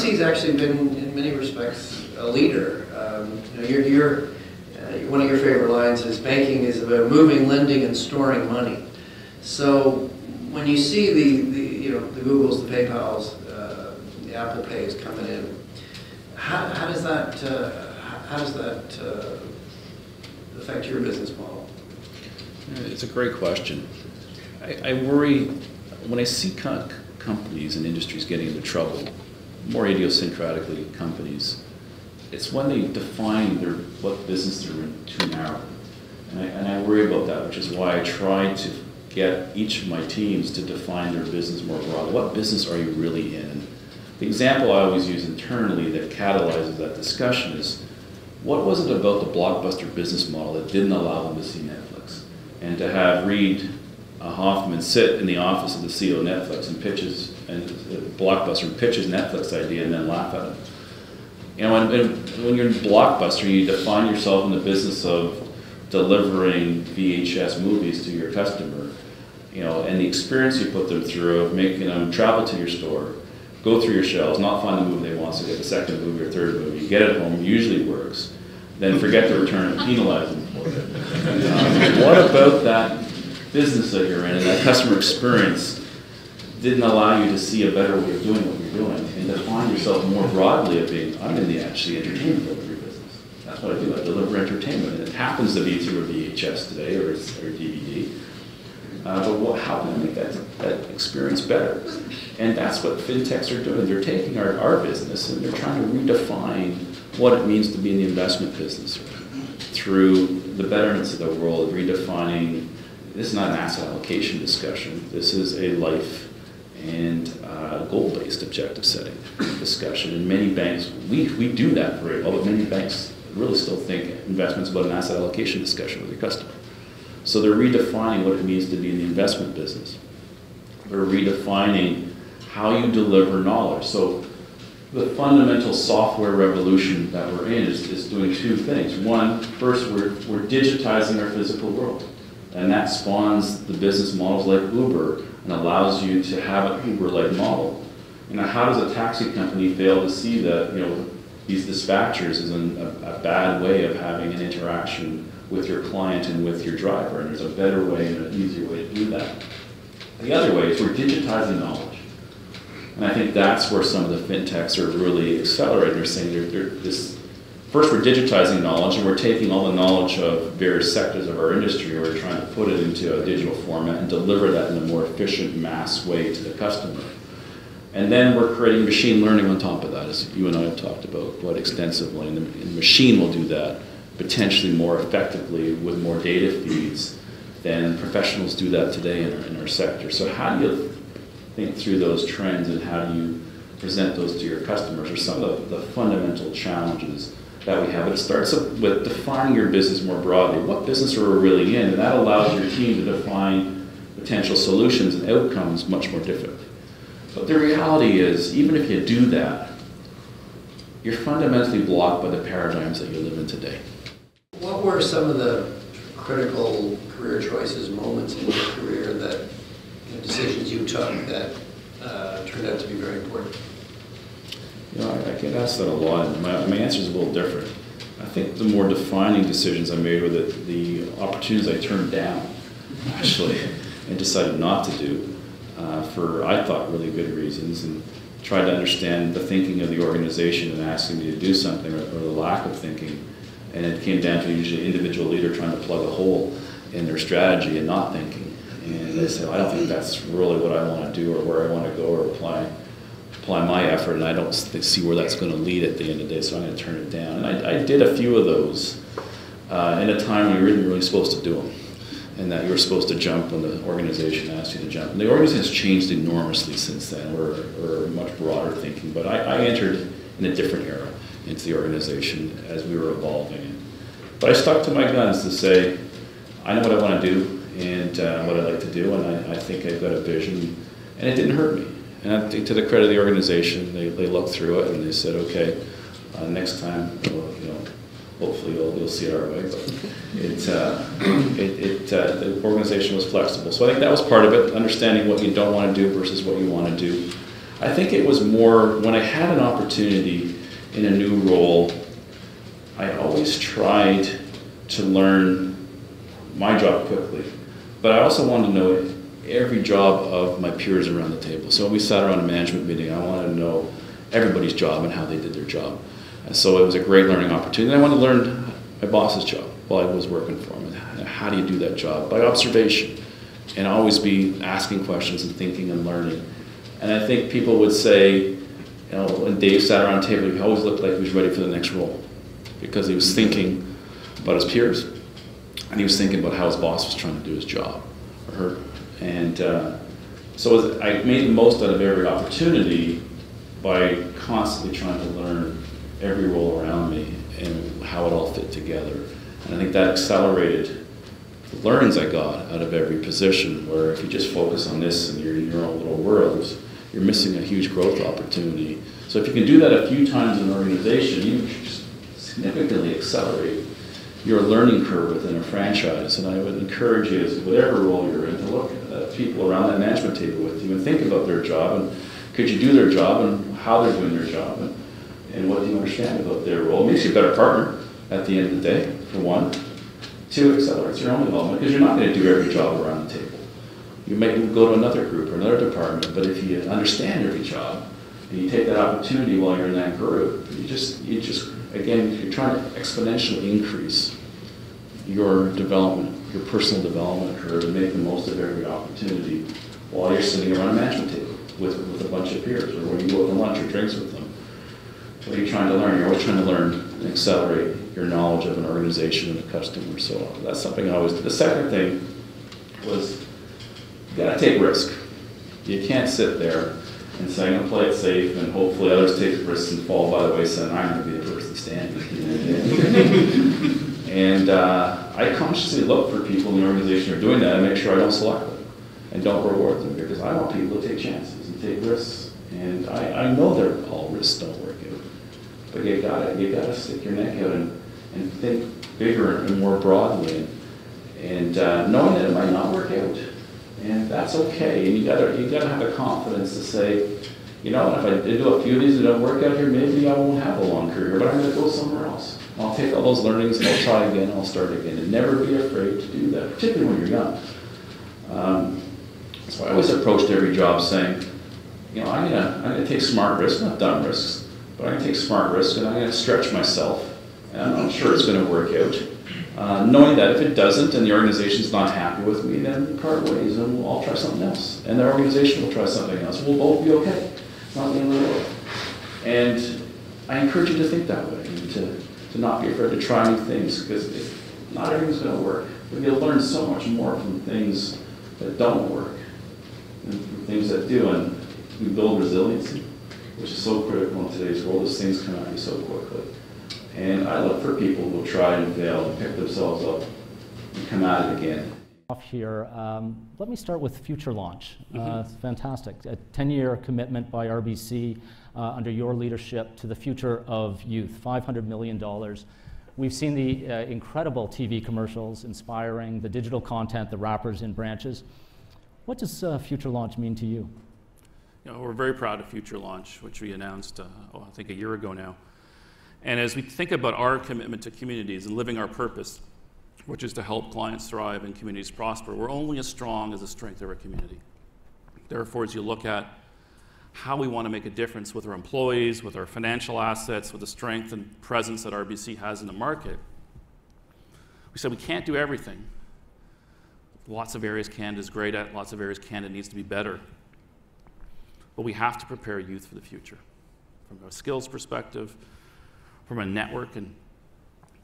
RBC's actually been, in many respects, a leader. One of your favorite lines is, banking is about moving, lending, and storing money. So when you see the Googles, the PayPals, the Apple Pays coming in, how does that affect your business model? It's a great question. I worry when I see companies and industries getting into trouble, more idiosyncratically companies, it's when they define what business they're in too narrow. And I worry about that, which is why I try to get each of my teams to define their business more broadly. What business are you really in? The example I always use internally that catalyzes that discussion is, what was it about the Blockbuster business model that didn't allow them to see Netflix? And to have Reed Hoffman sit in the office of the CEO of Netflix and Blockbuster pitches Netflix idea and then laugh at him. You know, when you're in Blockbuster, you define yourself in the business of delivering VHS movies to your customer, you know, and the experience you put them through of making them travel to your store, go through your shelves, not find the movie they want, so get the second movie or third movie, get it home, usually works, then forget to return it and penalize them for it. What about that business that you're in and that customer experience didn't allow you to see a better way of doing what you're doing and define yourself more broadly of being, I'm in the entertainment delivery business. That's what I do, I deliver entertainment. And it happens to be through a VHS today or DVD. But how can I make that experience better? And that's what fintechs are doing. They're taking our business and they're trying to redefine what it means to be in the investment business through the betterments of the world, redefining. This is not an asset allocation discussion. This is a life and goal-based objective setting discussion. And many banks, we do that very well, but many banks really still think investment's about an asset allocation discussion with your customer. So they're redefining what it means to be in the investment business. They're redefining how you deliver knowledge. So the fundamental software revolution that we're in is doing two things. One, first, we're digitizing our physical world. And that spawns the business models like Uber and allows you to have an Uber-like model. You know, how does a taxi company fail to see that, you know, these dispatchers is a bad way of having an interaction with your client and with your driver, and there's a better way and an easier way to do that. The other way is we're digitizing knowledge. And I think that's where some of the fintechs are really accelerating. They're saying first we're digitizing knowledge, and we're taking all the knowledge of various sectors of our industry, and we're trying to put it into a digital format and deliver that in a more efficient, mass way to the customer. And then we're creating machine learning on top of that, as you and I have talked about quite extensively. And the machine will do that potentially more effectively with more data feeds than professionals do that today in our sector. So how do you think through those trends and how do you present those to your customers are some of the fundamental challenges that we have. But it starts with defining your business more broadly. What business are we really in? And that allows your team to define potential solutions and outcomes much more differently. But the reality is, even if you do that, you're fundamentally blocked by the paradigms that you live in today. What were some of the critical career choices, moments in your career that, decisions you took that turned out to be very important? You know, I get asked that a lot, and my answer is a little different. I think the more defining decisions I made were the opportunities I turned down, actually, and decided not to do for, I thought, really good reasons, and tried to understand the thinking of the organization and asking me to do something, or the lack of thinking. And it came down to usually an individual leader trying to plug a hole in their strategy and not thinking. And they said, I don't think that's really what I want to do or where I want to go or apply my effort, and I don't see where that's going to lead at the end of the day, so I'm going to turn it down. And I did a few of those in a time when you weren't really supposed to do them, and that you were supposed to jump when the organization asked you to jump. And the organization has changed enormously since then. We're much broader thinking, but I entered in a different era into the organization as we were evolving. But I stuck to my guns to say, I know what I want to do and what I like to do, and I think I've got a vision, and it didn't hurt me. And I think to the credit of the organization, they looked through it and they said, okay, next time, hopefully you'll see it our way. But the organization was flexible. So I think that was part of it, understanding what you don't want to do versus what you want to do. I think it was more when I had an opportunity in a new role, I always tried to learn my job quickly, but I also wanted to know every job of my peers around the table. So when we sat around a management meeting, I wanted to know everybody's job and how they did their job. And so it was a great learning opportunity. I wanted to learn my boss's job while I was working for him. And how do you do that job? By observation, and always be asking questions and thinking and learning. And I think people would say, you know, when Dave sat around the table, he always looked like he was ready for the next role because he was thinking about his peers and he was thinking about how his boss was trying to do his job or her. And so I made the most out of every opportunity by constantly trying to learn every role around me and how it all fit together. And I think that accelerated the learnings I got out of every position, where if you just focus on this and you're in your own little world, you're missing a huge growth opportunity. So if you can do that a few times in an organization, you just significantly accelerate your learning curve within a franchise. And I would encourage you, as whatever role you're in, to look at people around that management table with you and think about their job, and could you do their job and how they're doing their job, and what do you understand about their role. It makes you a better partner at the end of the day, for one. Two, accelerates your own development, because you're not going to do every job around the table. You may go to another group or another department, but if you understand every job and you take that opportunity while you're in that group, you just again, you're trying to exponentially increase your development, your personal development curve, and make the most of every opportunity while you're sitting around a management table with a bunch of peers, or when you go to lunch or drinks with them. What are you trying to learn? You're always trying to learn and accelerate your knowledge of an organization and a customer. So that's something I always did. The second thing was, you gotta take risk. You can't sit there and say, I'm gonna play it safe, and hopefully others take risks and fall by the wayside, and I'm gonna be the person standing. And I consciously look for people in the organization who are doing that and make sure I don't select them and don't reward them, because I want people to take chances and take risks. And I know that all risks don't work out, but you gotta stick your neck out and think bigger and more broadly, and knowing that it might not work out, and that's okay. And you gotta have the confidence to say, you know, if I do a few of these that don't work out here, maybe I won't have a long career, but I'm gonna go somewhere else. I'll take all those learnings and I'll try again, I'll start again, and never be afraid to do that, particularly when you're young. So I always approached every job saying, you know, I'm gonna take smart risks, not dumb risks, but I'm gonna take smart risks, and I'm gonna stretch myself, and I'm sure it's gonna work out. Knowing that if it doesn't and the organization's not happy with me, then we part ways and we'll all try something else. And the organization will try something else. We'll both be okay. It's not the end of the world. And I encourage you to think that way, and to not be afraid to try new things, because not everything's going to work. But you'll learn so much more from things that don't work than from things that do. And we build resiliency, which is so critical in today's world, as things come at you so quickly. And I look for people who will try and fail and pick themselves up and come at it again. Off here, let me start with Future Launch. It's fantastic. A 10-year commitment by RBC under your leadership to the future of youth, $500 million. We've seen the incredible TV commercials, inspiring, the digital content, the wrappers in branches. What does Future Launch mean to you? You know, we're very proud of Future Launch, which we announced, I think a year ago now. And as we think about our commitment to communities and living our purpose, which is to help clients thrive and communities prosper, we're only as strong as the strength of our community. Therefore, as you look at how we want to make a difference with our employees, with our financial assets, with the strength and presence that RBC has in the market, we said we can't do everything. Lots of areas Canada's great at, lots of areas Canada needs to be better. But we have to prepare youth for the future, from a skills perspective, from a network and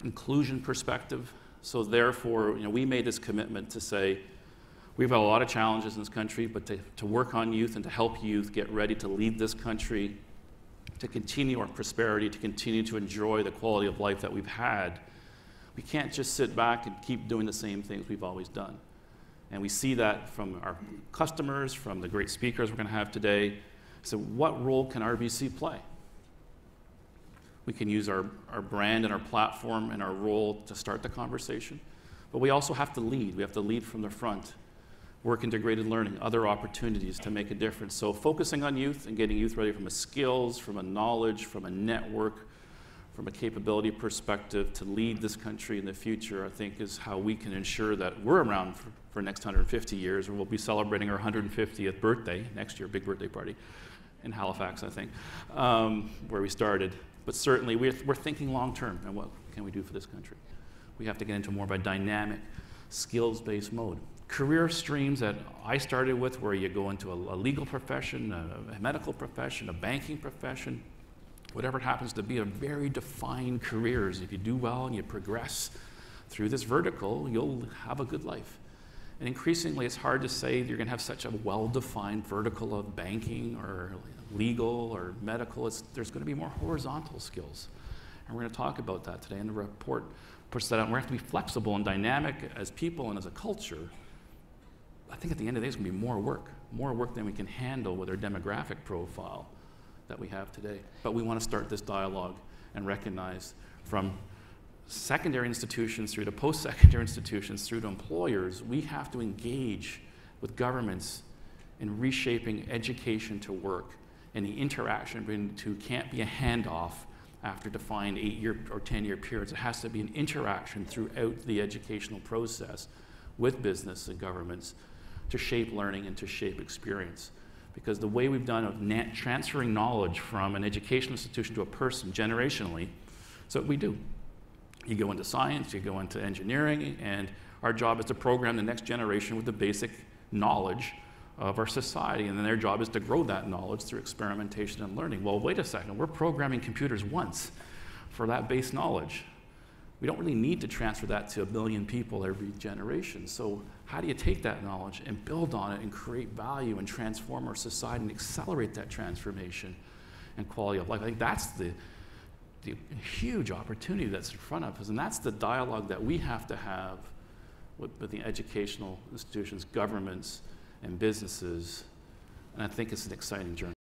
inclusion perspective. So therefore, you know, we made this commitment to say, we've had a lot of challenges in this country, but to work on youth and to help youth get ready to lead this country, to continue our prosperity, to continue to enjoy the quality of life that we've had, we can't just sit back and keep doing the same things we've always done. And we see that from our customers, from the great speakers we're going to have today. So what role can RBC play? We can use our brand and our platform and our role to start the conversation, but we also have to lead. We have to lead from the front work integrated learning, other opportunities to make a difference. So focusing on youth and getting youth ready from a skills, from a knowledge, from a network, from a capability perspective to lead this country in the future, I think is how we can ensure that we're around for the next 150 years, and we'll be celebrating our 150th birthday next year, big birthday party in Halifax, I think, where we started. But certainly we're thinking long term, and what can we do for this country? We have to get into more of a dynamic, skills-based mode. Career streams that I started with, where you go into a legal profession, a medical profession, a banking profession, whatever it happens to be, are very defined careers. If you do well and you progress through this vertical, you'll have a good life. And increasingly, it's hard to say you're going to have such a well-defined vertical of banking or legal or medical. There's going to be more horizontal skills. And we're going to talk about that today. And the report puts that out. We're going to have to be flexible and dynamic as people and as a culture. I think at the end of the day, it's going to be more work than we can handle with our demographic profile that we have today. But we want to start this dialogue and recognize from secondary institutions through to post-secondary institutions through to employers, we have to engage with governments in reshaping education to work, and the interaction between the two can't be a handoff after defined 8-year or 10-year periods. It has to be an interaction throughout the educational process with business and governments to shape learning and to shape experience. Because the way we've done of transferring knowledge from an educational institution to a person generationally, so we do. You go into science, you go into engineering, and our job is to program the next generation with the basic knowledge of our society, and then their job is to grow that knowledge through experimentation and learning. Well, wait a second, we're programming computers once for that base knowledge. We don't really need to transfer that to 1 billion people every generation. So how do you take that knowledge and build on it and create value and transform our society and accelerate that transformation and quality of life? I think that's the huge opportunity that's in front of us, and that's the dialogue that we have to have with the educational institutions, governments, and businesses, and I think it's an exciting journey.